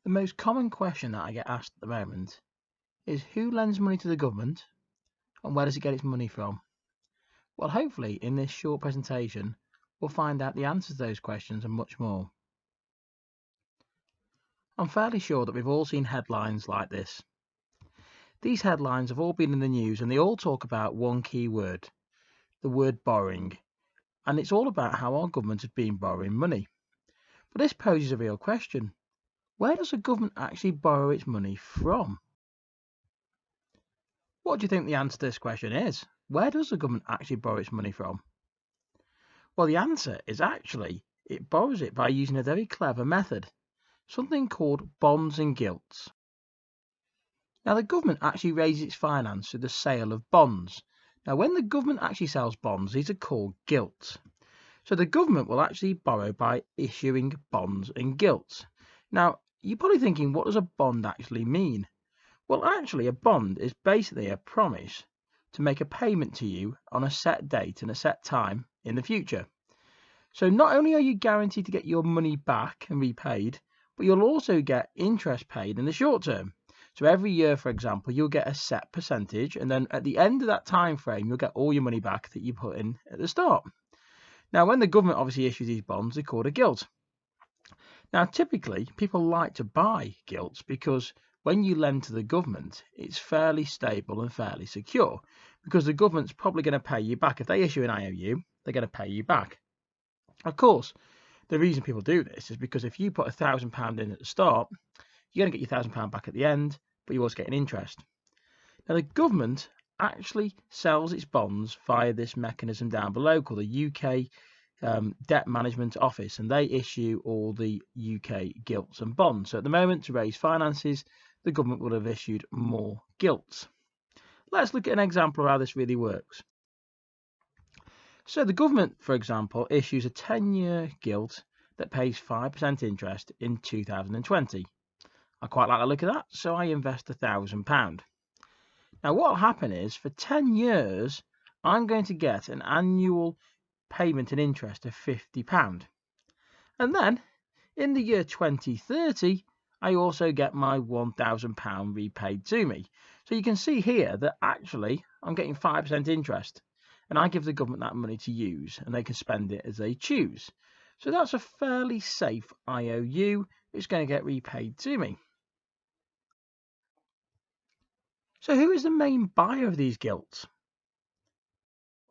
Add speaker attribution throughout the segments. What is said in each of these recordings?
Speaker 1: The most common question that I get asked at the moment is who lends money to the government and where does it get its money from? Well, hopefully in this short presentation, we'll find out the answers to those questions and much more. I'm fairly sure that we've all seen headlines like this. These headlines have all been in the news and they all talk about one key word, the word borrowing. And it's all about how our government has been borrowing money. But this poses a real question. Where does the government actually borrow its money from? What do you think the answer to this question is? Where does the government actually borrow its money from? Well, the answer is actually it borrows it by using a very clever method, something called bonds and gilts. Now, the government actually raises its finance through the sale of bonds. Now, when the government actually sells bonds, these are called gilts. So the government will actually borrow by issuing bonds and gilts. Now, you're probably thinking, what does a bond actually mean? Well, actually, a bond is basically a promise to make a payment to you on a set date and a set time in the future. So not only are you guaranteed to get your money back and repaid, but you'll also get interest paid in the short term. So every year, for example, you'll get a set percentage, and then at the end of that time frame, you'll get all your money back that you put in at the start. Now, when the government obviously issues these bonds, they're called a gilt. Now, typically, people like to buy gilts because when you lend to the government, it's fairly stable and fairly secure because the government's probably going to pay you back. If they issue an IOU, they're going to pay you back. Of course, the reason people do this is because if you put £1,000 in at the start, you're going to get your £1,000 back at the end, but you also get an interest. Now, the government actually sells its bonds via this mechanism down below called the UK Debt Management Office, and they issue all the UK gilts and bonds. So at the moment, to raise finances, the government would have issued more gilts. Let's look at an example of how this really works. So the government, for example, issues a 10-year gilt that pays 5% interest in 2020. I quite like the look of that, so I invest £1,000. Now what will happen is for 10 years, I'm going to get an annual payment and interest of £50. And then in the year 2030, I also get my £1,000 repaid to me. So you can see here that actually I'm getting 5% interest and I give the government that money to use and they can spend it as they choose. So that's a fairly safe IOU. It's going to get repaid to me. So who is the main buyer of these gilts?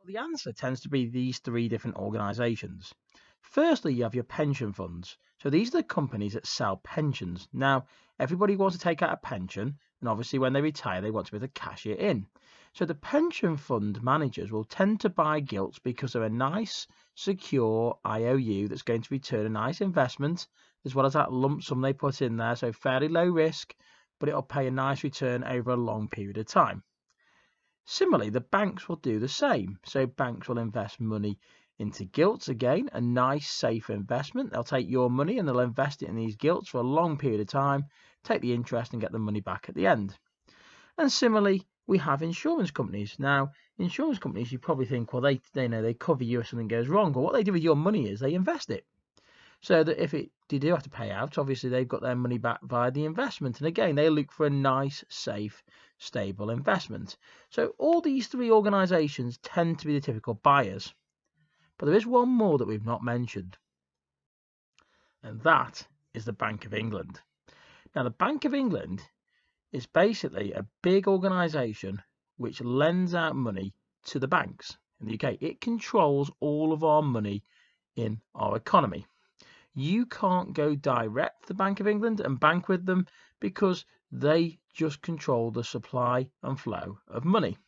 Speaker 1: Well, the answer tends to be these three different organisations. Firstly, you have your pension funds. So these are the companies that sell pensions. Now, everybody wants to take out a pension, and obviously when they retire, they want to be able to cash it in. So the pension fund managers will tend to buy gilts because they're a nice, secure IOU that's going to return a nice investment, as well as that lump sum they put in there, so fairly low risk, but it'll pay a nice return over a long period of time. Similarly, the banks will do the same. So banks will invest money into gilts again, a nice safe investment. They'll take your money and they'll invest it in these gilts for a long period of time, take the interest and get the money back at the end. And similarly, we have insurance companies. Now, insurance companies, you probably think, well, they know they cover you if something goes wrong. But what they do with your money is they invest it. So that if you do have to pay out, obviously they've got their money back via the investment. And again, they look for a nice, safe, stable investment. So all these three organisations tend to be the typical buyers. But there is one more that we've not mentioned. And that is the Bank of England. Now, the Bank of England is basically a big organisation which lends out money to the banks in the UK. It controls all of our money in our economy. You can't go direct to the Bank of England and bank with them because they just control the supply and flow of money.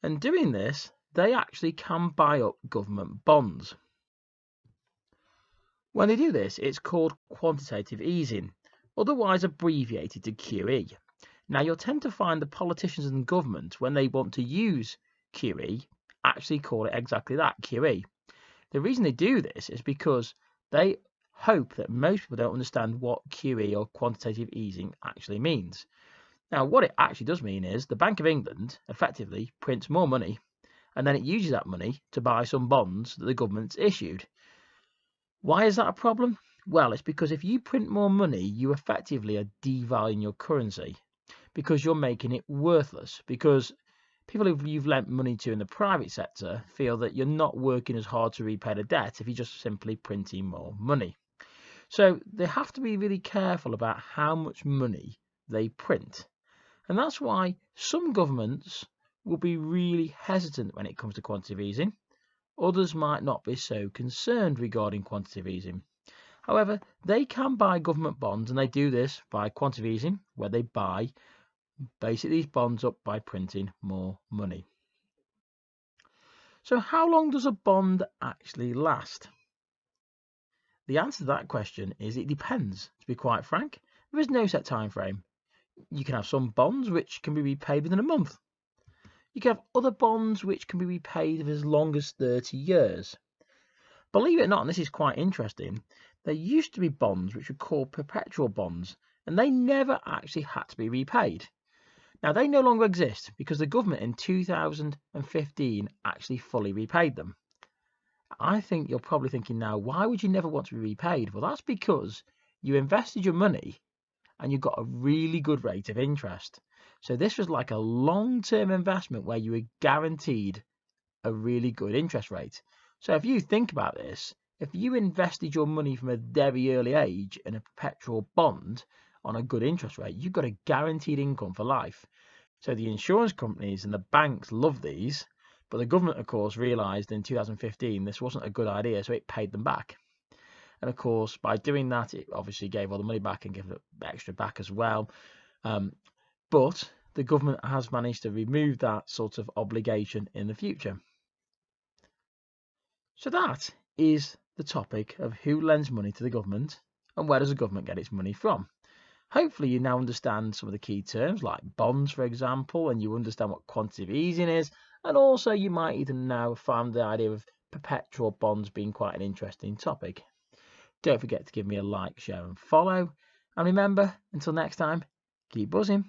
Speaker 1: And doing this, they actually can buy up government bonds. When they do this, it's called quantitative easing, otherwise abbreviated to QE. Now, you'll tend to find the politicians and government, when they want to use QE, actually call it exactly that, QE. The reason they do this is because they hope that most people don't understand what QE or quantitative easing actually means. Now, what it actually does mean is the Bank of England effectively prints more money and then it uses that money to buy some bonds that the government's issued. Why is that a problem? Well, it's because if you print more money, you effectively are devaluing your currency because you're making it worthless. Because people who you've lent money to in the private sector feel that you're not working as hard to repay the debt if you're just simply printing more money. So they have to be really careful about how much money they print. And that's why some governments will be really hesitant when it comes to quantitative easing. Others might not be so concerned regarding quantitative easing. However, they can buy government bonds, and they do this by quantitative easing, where they buy basically these bonds up by printing more money. So how long does a bond actually last? The answer to that question is it depends. To be quite frank, there is no set time frame. You can have some bonds which can be repaid within a month. You can have other bonds which can be repaid for as long as 30 years. Believe it or not, and this is quite interesting, there used to be bonds which were called perpetual bonds, and they never actually had to be repaid. Now, they no longer exist because the government in 2015 actually fully repaid them. I think you're probably thinking now, why would you never want to be repaid? Well, that's because you invested your money and you got a really good rate of interest. So this was like a long-term investment where you were guaranteed a really good interest rate. So if you think about this, if you invested your money from a very early age in a perpetual bond on a good interest rate, you've got a guaranteed income for life. So the insurance companies and the banks love these, but the government, of course, realised in 2015 this wasn't a good idea, so it paid them back. And of course, by doing that, it obviously gave all the money back and gave it extra back as well. But the government has managed to remove that sort of obligation in the future. So that is the topic of who lends money to the government and where does the government get its money from. Hopefully you now understand some of the key terms like bonds, for example, and you understand what quantitative easing is, and also you might even now find the idea of perpetual bonds being quite an interesting topic. Don't forget to give me a like, share and follow, and remember, until next time, keep buzzing.